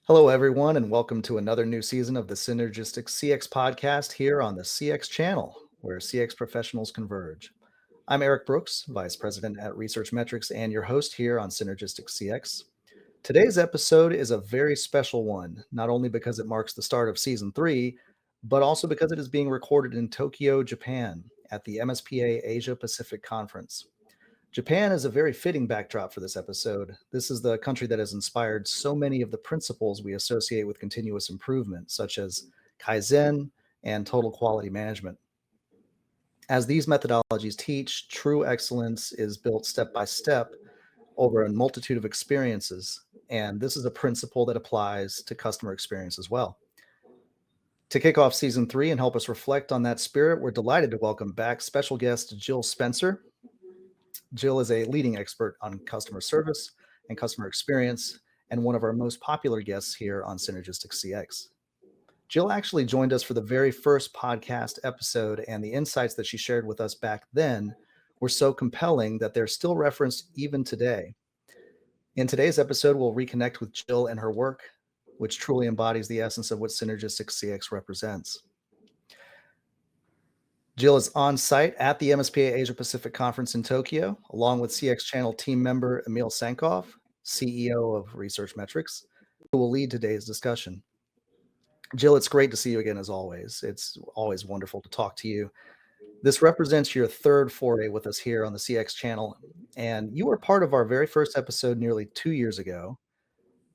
Hello, everyone, and welcome to another new season of the Synergistic CX podcast here on the CX channel, where CX professionals converge. I'm Eric Brooks, Vice President at Research Metrics, and your host here on Synergistic CX. Today's episode is a very special one, not only because it marks the start of Season 3, but also because it is being recorded in Tokyo, Japan, at the MSPA Asia Pacific Conference. Japan is a very fitting backdrop for this episode. This is the country that has inspired so many of the principles we associate with continuous improvement, such as Kaizen and total quality management. As these methodologies teach, true excellence is built step by step over a multitude of experiences, and this is a principle that applies to customer experience as well. To kick off Season 3 and help us reflect on that spirit, we're delighted to welcome back special guest Jill Spencer. Jill is a leading expert on customer service and customer experience, and one of our most popular guests here on Synergistic CX. Jill actually joined us for the very first podcast episode, and the insights that she shared with us back then were so compelling that they're still referenced even today. In today's episode, we'll reconnect with Jill and her work, which truly embodies the essence of what Synergistic CX represents. Jill is on site at the MSPA Asia Pacific Conference in Tokyo, along with CX Channel team member Emil Sankov, CEO of Research Metrics, who will lead today's discussion. Jill, it's great to see you again as always. It's always wonderful to talk to you. This represents your third foray with us here on the CX Channel, and you were part of our very first episode nearly 2 years ago.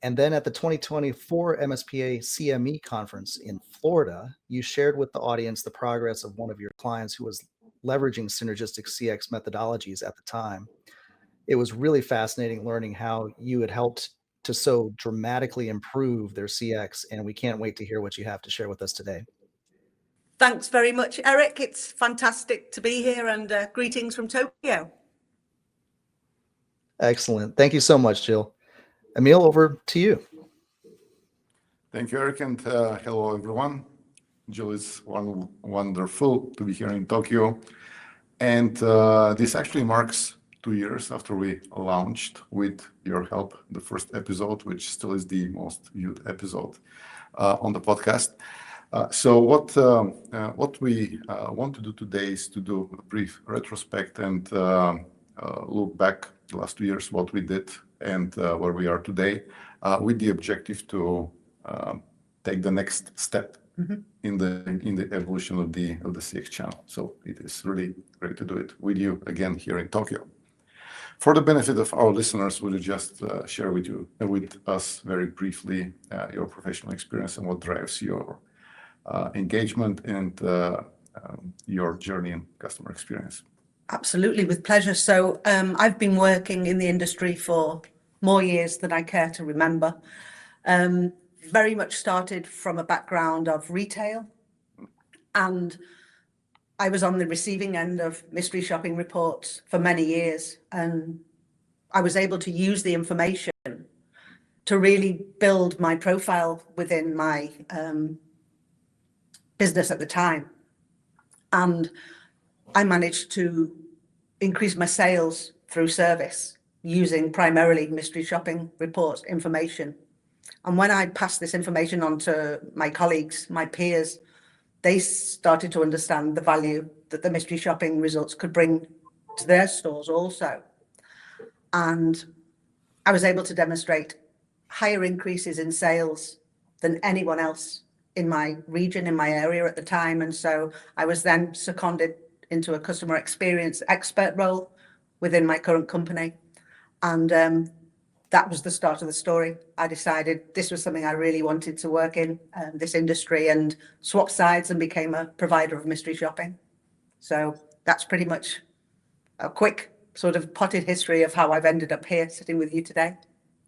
And then at the 2024 MSPA CME conference in Florida, you shared with the audience the progress of one of your clients who was leveraging synergistic CX methodologies at the time. It was really fascinating learning how you had helped to so dramatically improve their CX, and we can't wait to hear what you have to share with us today. Thanks very much, Eric. It's fantastic to be here, and greetings from Tokyo. Excellent. Thank you so much, Jill. Emil, over to you. Thank you, Eric, and hello, everyone. Jill, it's wonderful to be here in Tokyo. And this actually marks 2 years after we launched, with your help, the first episode, which still is the most viewed episode on the podcast. So what we want to do today is to do a brief retrospect and look back the last 2 years, what we did and where we are today, with the objective to take the next step in the evolution of the CX channel. So it is really great to do it with you again here in Tokyo. For the benefit of our listeners, would you just share with us very briefly your professional experience and what drives your engagement and your journey in customer experience? Absolutely, with pleasure. So I've been working in the industry for more years than I care to remember. Very much started from a background of retail, and I was on the receiving end of mystery shopping reports for many years, and I was able to use the information to really build my profile within my business at the time. And I managed to increase my sales through service using primarily mystery shopping reports information. And when I passed this information on to my colleagues, my peers, they started to understand the value that the mystery shopping results could bring to their stores also. And I was able to demonstrate higher increases in sales than anyone else in my region, in my area at the time. And so I was then seconded into a customer experience expert role within my current company. And that was the start of the story. I decided this was something I really wanted to work in, this industry, and swapped sides and became a provider of mystery shopping. So that's pretty much a quick sort of potted history of how I've ended up here sitting with you today.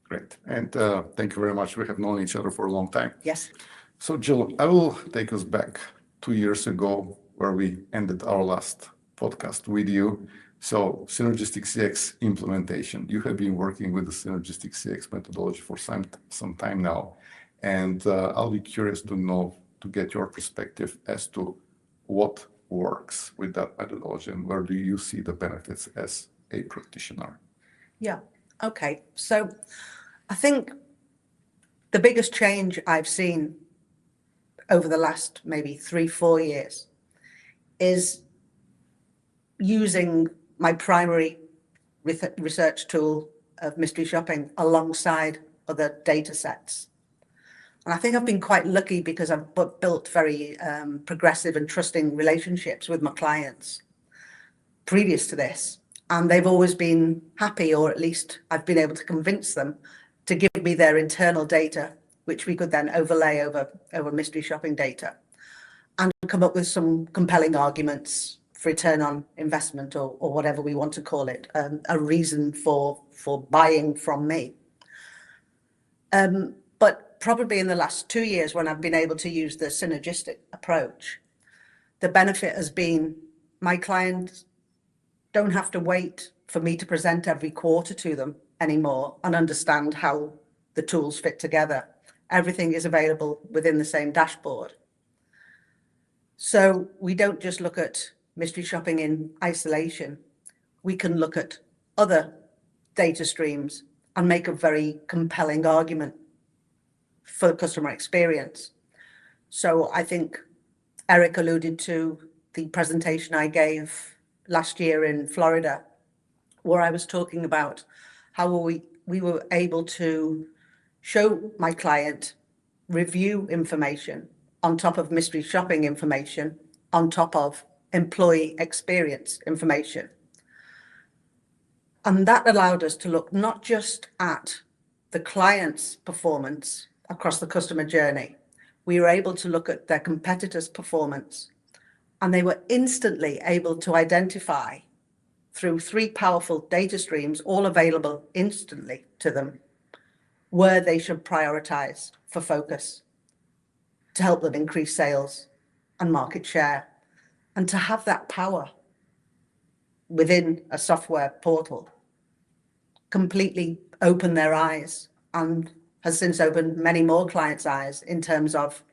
Great. And thank you very much. We have known each other for a long time. Yes. So Jill, I will take us back 2 years ago where we ended our last podcast with you. So Synergistic CX implementation. You have been working with the Synergistic CX methodology for some time now. And I'll be curious to get your perspective as to what works with that methodology, and where do you see the benefits as a practitioner? Yeah. Okay. So I think the biggest change I've seen over the last maybe 3-4 years is using my primary research tool of mystery shopping alongside other data sets. And I think I've been quite lucky because I've built very progressive and trusting relationships with my clients previous to this. And they've always been happy, or at least I've been able to convince them to give me their internal data, which we could then overlay over mystery shopping data and come up with some compelling arguments for return on investment, or whatever we want to call it, a reason for buying from me. But probably in the last 2 years, when I've been able to use the synergistic approach, the benefit has been my clients don't have to wait for me to present every quarter to them anymore and understand how the tools fit together. Everything is available within the same dashboard. So we don't just look at mystery shopping in isolation. We can look at other data streams and make a very compelling argument for customer experience. So I think Eric alluded to the presentation I gave last year in Florida, where I was talking about how we were able to show my client review information on top of mystery shopping information, on top of employee experience information. And that allowed us to look not just at the client's performance across the customer journey, we were able to look at their competitors' performance, and they were instantly able to identify through 3 powerful data streams, all available instantly to them, where they should prioritize for focus to help them increase sales and market share. And to have that power within a software portal completely open their eyes, and has since opened many more clients' eyes in terms of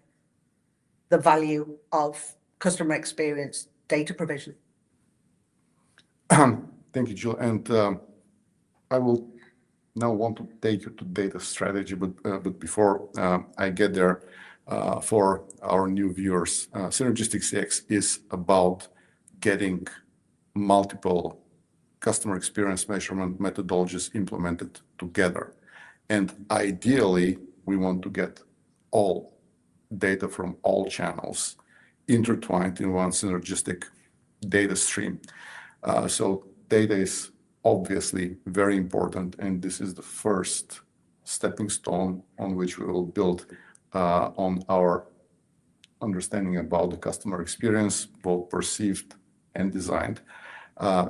the value of customer experience data provision. Thank you, Jill. And I will now want to take you to data strategy, but before I get there, for our new viewers, Synergistic CX is about getting multiple customer experience measurement methodologies implemented together. And ideally, we want to get all data from all channels intertwined in one synergistic data stream. So data is obviously very important, and this is the first stepping stone on which we will build on our understanding about the customer experience, both perceived and designed.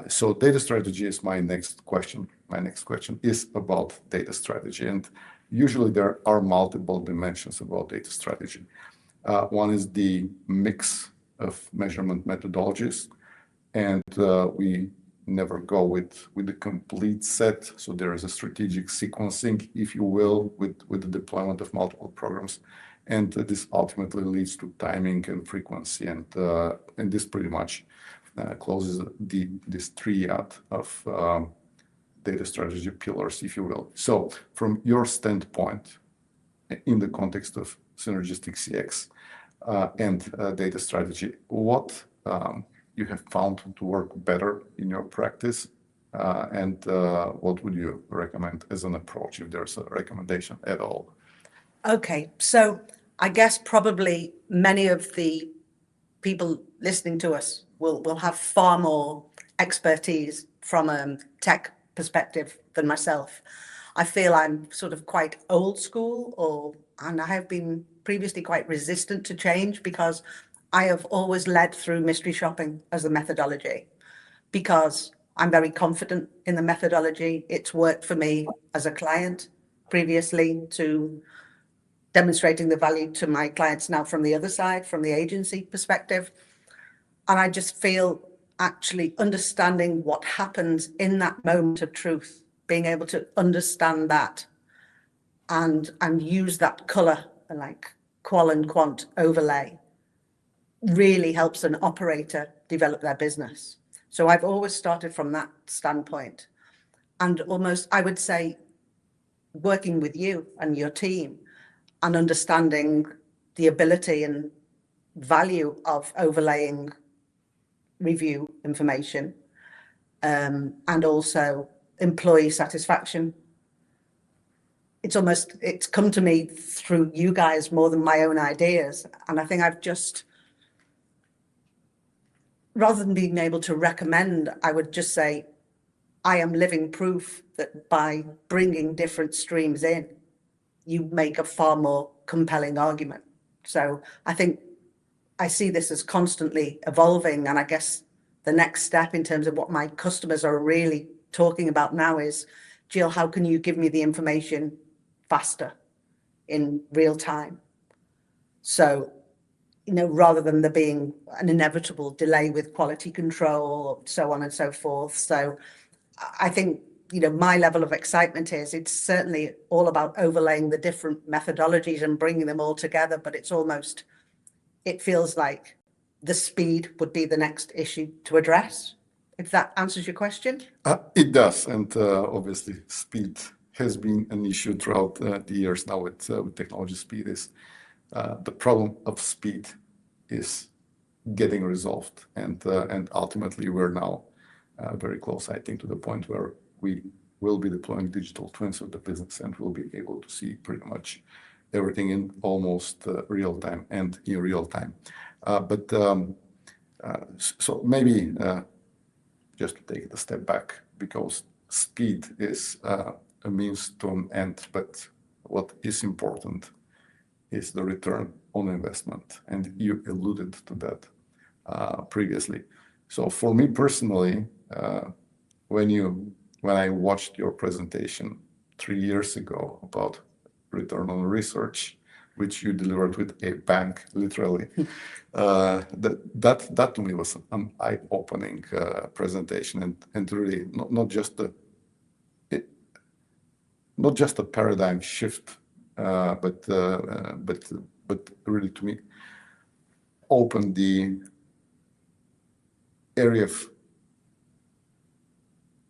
So data strategy is my next question. My next question is about data strategy, and usually there are multiple dimensions about data strategy. One is the mix of measurement methodologies, and we never go with the complete set. So there is a strategic sequencing, if you will, with the deployment of multiple programs, and this ultimately leads to timing and frequency, and this pretty much closes this triad of data strategy pillars, if you will. So from your standpoint, in the context of Synergistic CX and data strategy, what you have found to work better in your practice, and what would you recommend as an approach, if there's a recommendation at all? Okay, so I guess probably many of the people listening to us will have far more expertise from a tech perspective than myself. I feel I'm sort of quite old school, and I have been previously quite resistant to change, because I have always led through mystery shopping as a methodology, because I'm very confident in the methodology. It's worked for me as a client previously, to demonstrating the value to my clients now from the other side, from the agency perspective. And I just feel actually understanding what happens in that moment of truth, being able to understand that and use that color, like qual and quant overlay, really helps an operator develop their business. So I've always started from that standpoint. And almost, I would say, working with you and your team and understanding the ability and value of overlaying review information, and also employee satisfaction. It's come to me through you guys more than my own ideas. And I think I've just, rather than being able to recommend, I would just say, I am living proof that by bringing different streams in, you make a far more compelling argument. So I think I see this as constantly evolving. And I guess the next step in terms of what my customers are really talking about now is, Jill, how can you give me the information faster in real time? So, rather than there being an inevitable delay with quality control, so on and so forth. So I think, my level of excitement is it's certainly all about overlaying the different methodologies and bringing them all together, but it feels like the speed would be the next issue to address, if that answers your question. It does. And obviously, speed has been an issue throughout the years now with technology. Speed is the problem of speed is getting resolved. And ultimately, we're now very close, I think, to the point where we will be deploying digital twins of the business, and we'll be able to see pretty much everything in almost real time and in real time. So maybe just to take it a step back, because speed is a means to an end, but what is important is the return on investment. And you alluded to that previously. So for me personally, when I watched your presentation 3 years ago about return on research, which you delivered with a bang, literally, that to me was an eye-opening presentation, and really not just a paradigm shift, but really to me opened the area of,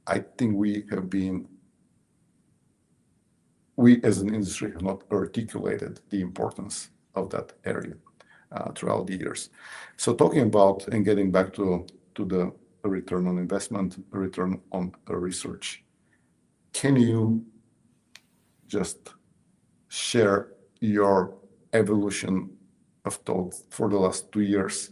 I think we as an industry have not articulated the importance of that area throughout the years. So talking about and getting back to the return on investment, return on research, can you just share your evolution of thought for the last 2 years?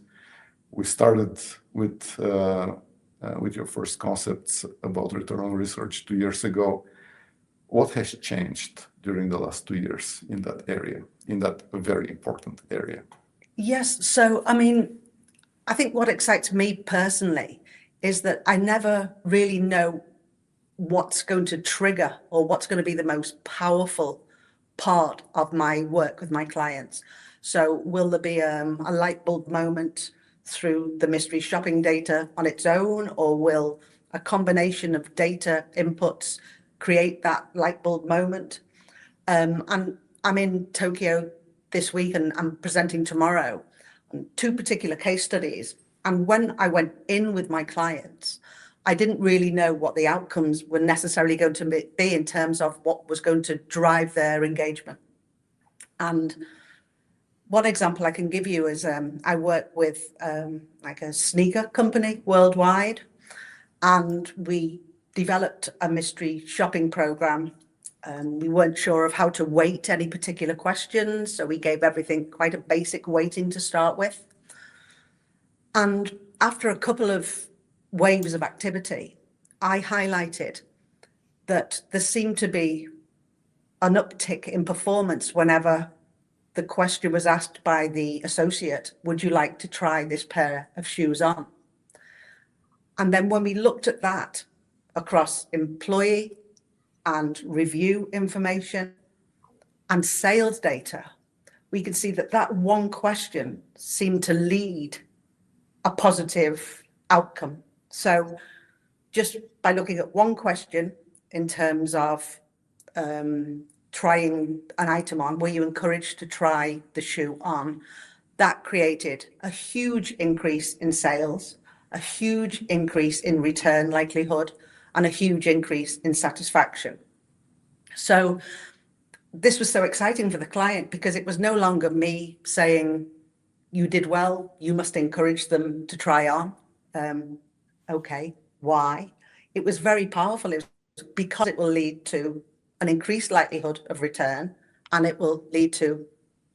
We started with your first concepts about return on research 2 years ago. What has changed during the last 2 years in that area, in that very important area? Yes. So, I think what excites me personally is that I never really know what's going to trigger or what's going to be the most powerful part of my work with my clients. So will there be a light bulb moment through the mystery shopping data on its own, or will a combination of data inputs create that light bulb moment? And I'm in Tokyo this week and I'm presenting tomorrow on 2 particular case studies. And when I went in with my clients, I didn't really know what the outcomes were necessarily going to be in terms of what was going to drive their engagement. And one example I can give you is I work with like a sneaker company worldwide, and we developed a mystery shopping program. We weren't sure of how to weight any particular questions, so we gave everything quite a basic weighting to start with. And after a couple of waves of activity, I highlighted that there seemed to be an uptick in performance whenever the question was asked by the associate, would you like to try this pair of shoes on? And then when we looked at that across employee and review information and sales data, we could see that one question seemed to lead a positive outcome. So just by looking at one question in terms of trying an item on, were you encouraged to try the shoe on? that created a huge increase in sales, a huge increase in return likelihood, and a huge increase in satisfaction. So this was so exciting for the client because it was no longer me saying, you did well, you must encourage them to try on. Okay, why? It was very powerful. It was because it will lead to an increased likelihood of return, and it will lead to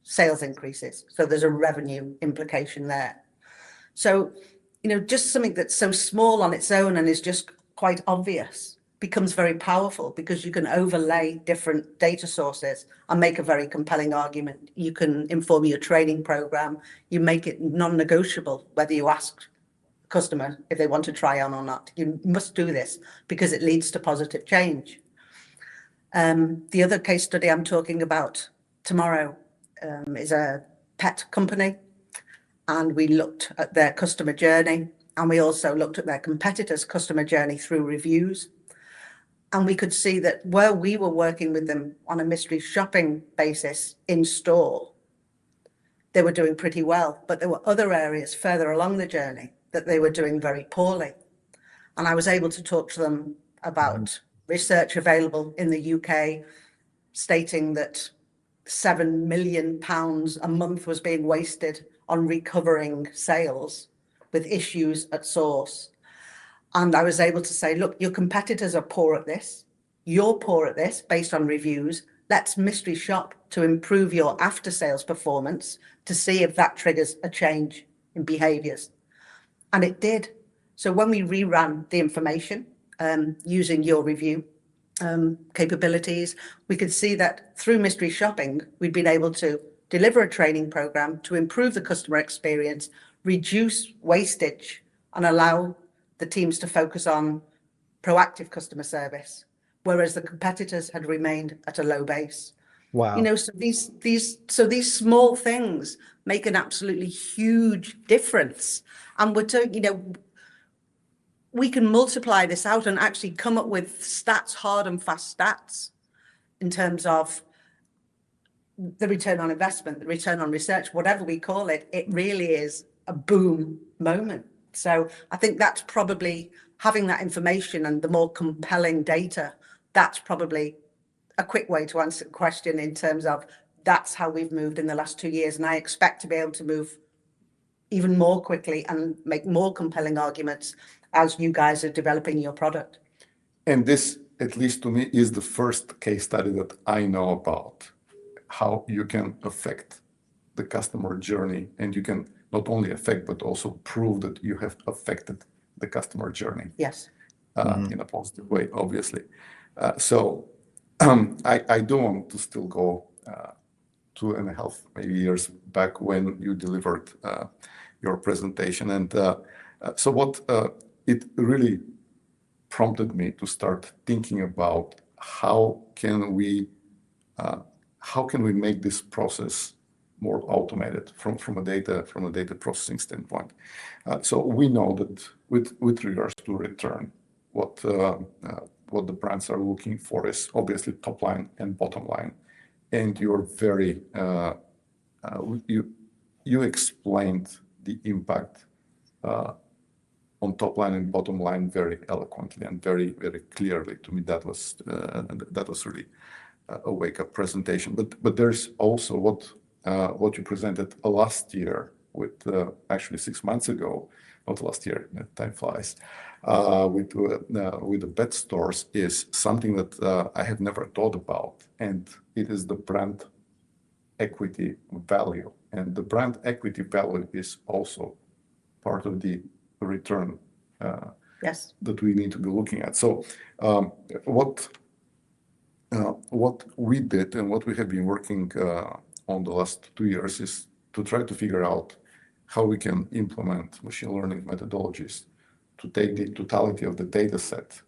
sales increases. So there's a revenue implication there. So, just something that's so small on its own and is just quite obvious becomes very powerful because you can overlay different data sources and make a very compelling argument. You can inform your training program. You make it non-negotiable whether you ask the customer if they want to try on or not. You must do this because it leads to positive change. The other case study I'm talking about tomorrow is a pet company, and we looked at their customer journey, and we also looked at their competitors' customer journey through reviews. And we could see that where we were working with them on a mystery shopping basis in store, they were doing pretty well, but there were other areas further along the journey that they were doing very poorly. And I was able to talk to them about research available in the UK stating that £7 million a month was being wasted on recovering sales with issues at source. And I was able to say, look, your competitors are poor at this. You're poor at this based on reviews. Let's mystery shop to improve your after sales performance to see if that triggers a change in behaviors. And it did. So when we reran the information using your review capabilities, we could see that through mystery shopping, we'd been able to deliver a training program to improve the customer experience, reduce wastage, and allow the teams to focus on proactive customer service, whereas the competitors had remained at a low base. Wow. So these small things make an absolutely huge difference. And we can multiply this out and actually come up with stats, hard and fast stats, in terms of the return on investment, the return on research, whatever we call it. It really is a boom moment. So I think that's probably, having that information and the more compelling data, that's probably a quick way to answer the question in terms of that's how we've moved in the last 2 years. And I expect to be able to move even more quickly and make more compelling arguments as you guys are developing your product. And this, at least to me, is the first case study that I know about how you can affect the customer journey, and you can not only affect but also prove that you have affected the customer journey. Yes. In a positive way, obviously. So I do want to still go 2.5 maybe years back when you delivered your presentation, and so what it really prompted me to start thinking about how can we make this process more automated from a data processing standpoint. So we know that with regards to return, what the brands are looking for is obviously top line and bottom line, and you're very you explained the impact on top line and bottom line very eloquently and very, very clearly. To me, that was really a wake-up presentation. But there's also what you presented last year with actually 6 months ago, not last year, time flies, with the pet stores, is something that I have never thought about, and it is the brand equity value. And the brand equity value is also part of the return Yes. that we need to be looking at. So what we did and what we have been working on the last 2 years is to try to figure out how we can implement machine learning methodologies to take the totality of the data set,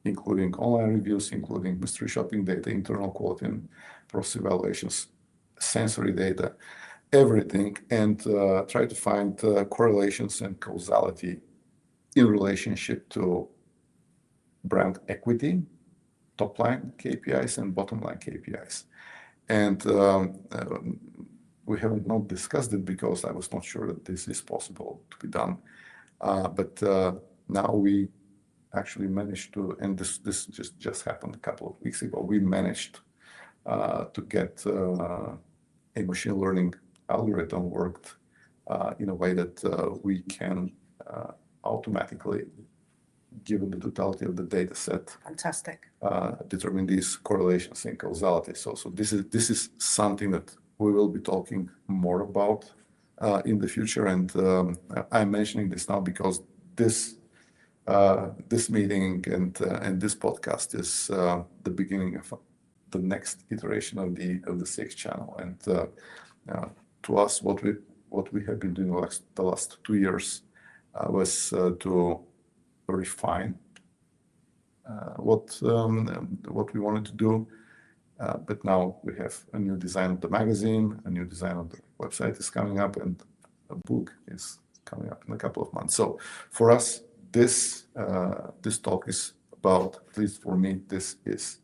including online reviews, including mystery shopping data, internal quality and process evaluations, sensory data, everything, and try to find correlations and causality in relationship to brand equity, top line KPIs and bottom line KPIs. And we haven't not discussed it because I was not sure that this is possible to be done. But now we actually managed to, and this just happened a couple of weeks ago, we managed to get a machine learning algorithm worked in a way that we can automatically, given the totality of the data set, Fantastic. determine these correlations in causality. So this is something that we will be talking more about in the future. And I'm mentioning this now because this meeting and this podcast is the beginning of the next iteration of the CX channel. And to us, what we have been doing the last 2 years was to refine what we wanted to do. But now we have a new design of the magazine, a new design of the website is coming up, and a book is coming up in a couple of months. So for us, this talk is about, at least for me, this is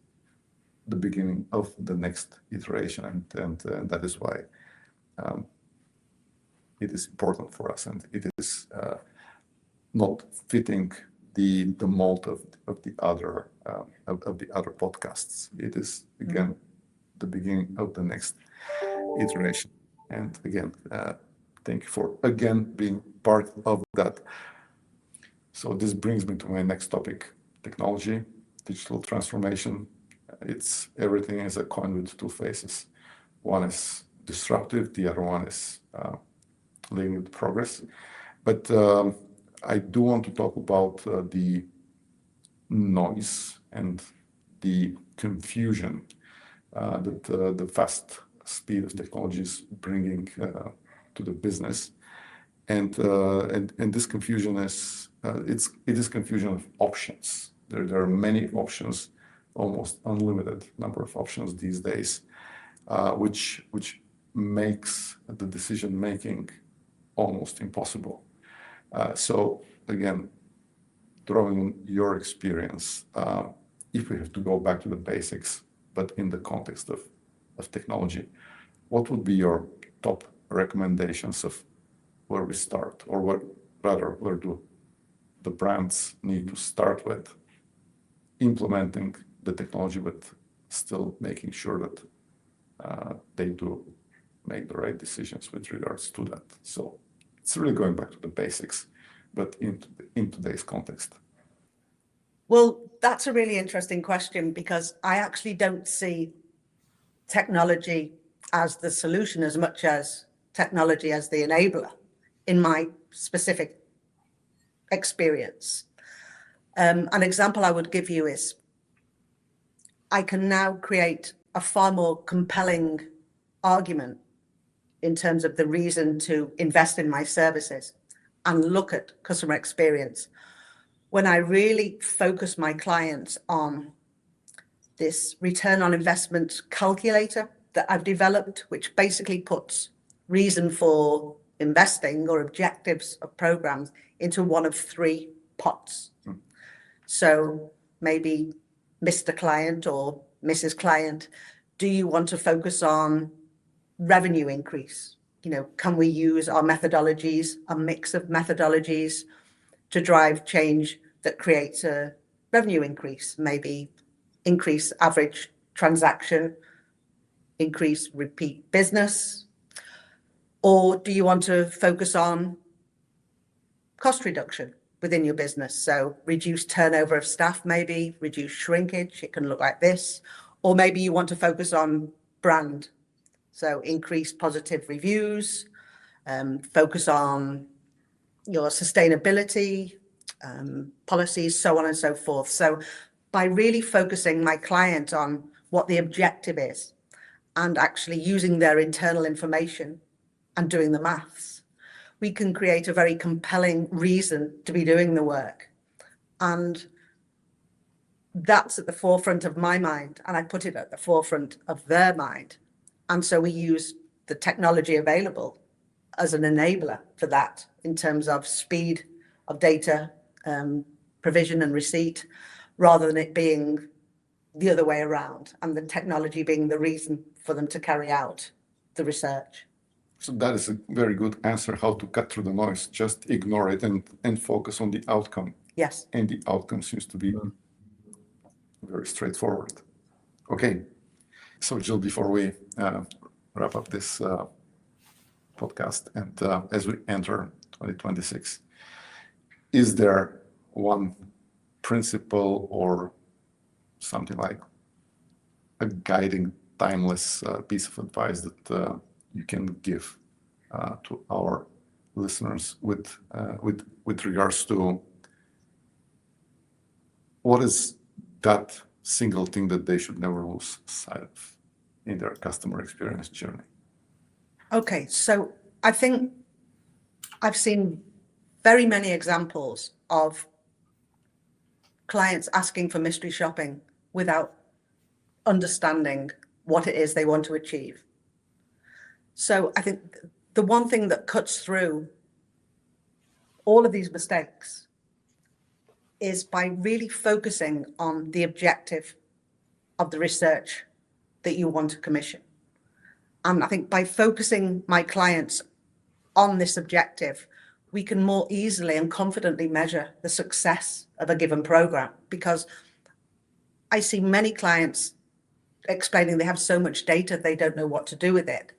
the beginning of the next iteration, and that is why it is important for us, and it is not fitting the mold of the other podcasts. It is again the beginning of the next iteration. And again, thank you for again being part of that. So this brings me to my next topic: technology, digital transformation. It's everything is a coin with two faces. One is disruptive, the other one is leading to progress. But I do want to talk about the noise and the confusion that the fast speed of technology is bringing to the business, and this confusion is it is confusion of options. There are many options, almost unlimited number of options these days, which makes the decision making almost impossible. So again, drawing on your experience, if we have to go back to the basics, but in the context of technology, what would be your top recommendations of where we start, or where do the brands need to start with implementing the technology, but still making sure that they do make the right decisions with regards to that? So it's really going back to the basics, but in today's context. Well, that's a really interesting question, because I actually don't see technology as the solution as much as technology as the enabler in my specific experience. An example I would give you is I can now create a far more compelling argument in terms of the reason to invest in my services and look at customer experience when I really focus my clients on this return on investment calculator that I've developed, which basically puts reason for investing or objectives of programs into one of three pots. So maybe Mr. Client or Mrs. Client, do you want to focus on revenue increase? Can we use our methodologies, a mix of methodologies, to drive change that creates a revenue increase? Maybe increase average transaction, increase repeat business. Or do you want to focus on cost reduction within your business? So reduce turnover of staff, maybe reduce shrinkage. It can look like this. Or maybe you want to focus on brand. So increase positive reviews, focus on your sustainability policies, so on and so forth. So by really focusing my client on what the objective is and actually using their internal information and doing the maths, we can create a very compelling reason to be doing the work. And that's at the forefront of my mind, and I put it at the forefront of their mind. And so we use the technology available as an enabler for that in terms of speed of data provision and receipt, rather than it being the other way around and the technology being the reason for them to carry out the research. So that is a very good answer, how to cut through the noise. Just ignore it and focus on the outcome. Yes. And the outcome seems to be very straightforward. Okay. So Jill, before we wrap up this podcast and as we enter 2026, is there one principle or something like a guiding, timeless piece of advice that you can give to our listeners with regards to what is that single thing that they should never lose sight of in their customer experience journey? Okay, so I think I've seen very many examples of clients asking for mystery shopping without understanding what it is they want to achieve. So I think the one thing that cuts through all of these mistakes is by really focusing on the objective of the research that you want to commission. And I think by focusing my clients on this objective, we can more easily and confidently measure the success of a given program, because I see many clients explaining they have so much data they don't know what to do with it.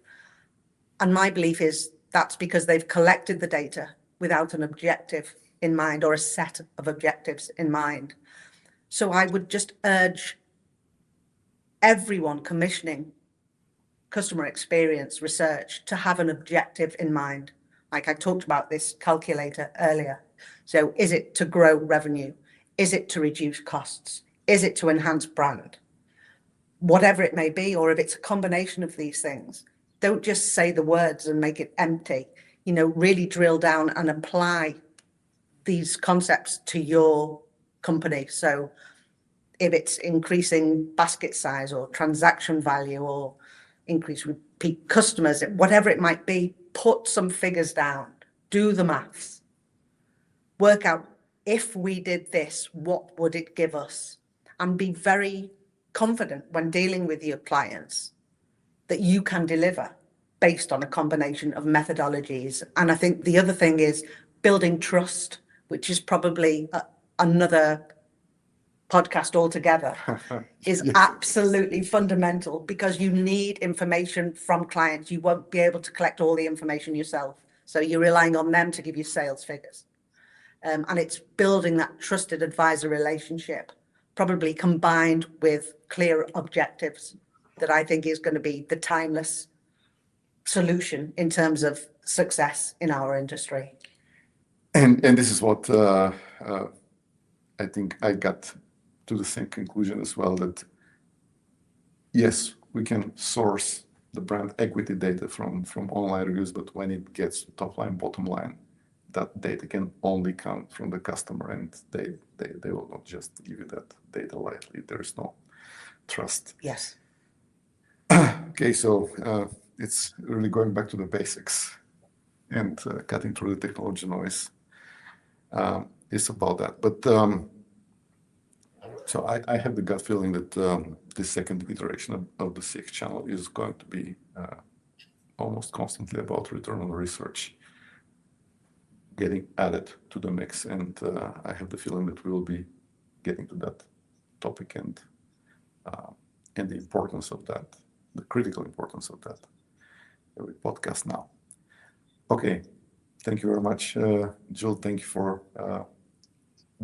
And my belief is that's because they've collected the data without an objective in mind or a set of objectives in mind. So I would just urge everyone commissioning customer experience research to have an objective in mind. Like I talked about this calculator earlier. So is it to grow revenue? Is it to reduce costs? Is it to enhance brand? Whatever it may be, or if it's a combination of these things, don't just say the words and make it empty. Really drill down and apply these concepts to your company. So if it's increasing basket size or transaction value or increase repeat customers, whatever it might be, put some figures down, do the maths, work out if we did this, what would it give us? And be very confident when dealing with your clients that you can deliver based on a combination of methodologies. And I think the other thing is building trust, which is probably another podcast altogether, is Yes. absolutely fundamental, because you need information from clients. You won't be able to collect all the information yourself. So you're relying on them to give you sales figures. And it's building that trusted advisor relationship, probably combined with clear objectives, that I think is going to be the timeless solution in terms of success in our industry. And this is what I think I got to the same conclusion as well, that yes, we can source the brand equity data from online reviews, but when it gets to top line, bottom line, that data can only come from the customer, and they will not just give you that data lightly. There is no trust. Yes. Okay, so it's really going back to the basics and cutting through the technology noise is about that. But so I have the gut feeling that the second iteration of the CX channel is going to be almost constantly about return on research getting added to the mix. And I have the feeling that we will be getting to that topic and the importance of that, the critical importance of that every podcast now. Okay, thank you very much, Jill. Thank you for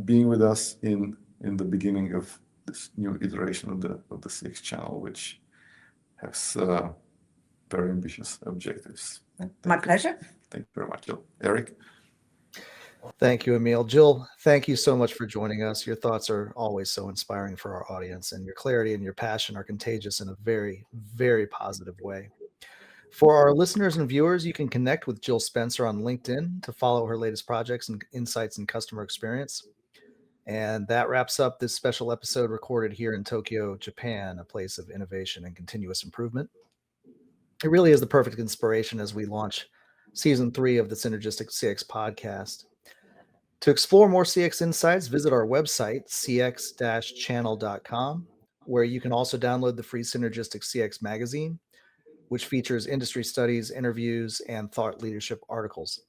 being with us in the beginning of this new iteration of the CX channel, which has very ambitious objectives. My pleasure. Thank you very much, Jill. Eric? Thank you, Emil. Jill, thank you so much for joining us. Your thoughts are always so inspiring for our audience, and your clarity and your passion are contagious in a very, very positive way. For our listeners and viewers, you can connect with Jill Spencer on LinkedIn to follow her latest projects and insights in customer experience. And that wraps up this special episode recorded here in Tokyo, Japan, a place of innovation and continuous improvement. It really is the perfect inspiration as we launch season 3 of the Synergistic CX podcast. To explore more CX insights, visit our website, cx-channel.com, where you can also download the free Synergistic CX magazine. which features industry studies, interviews, and thought leadership articles.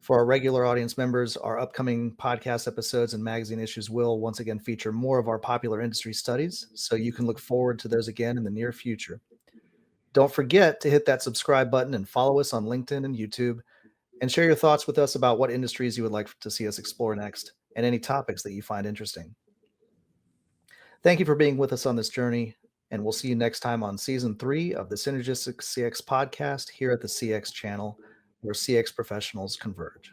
For our regular audience members, our upcoming podcast episodes and magazine issues will once again feature more of our popular industry studies, so you can look forward to those again in the near future. Don't forget to hit that subscribe button and follow us on LinkedIn and YouTube, and share your thoughts with us about what industries you would like to see us explore next and any topics that you find interesting. Thank you for being with us on this journey, and we'll see you next time on Season 3 of the Synergistic CX podcast here at the CX channel, where CX professionals converge.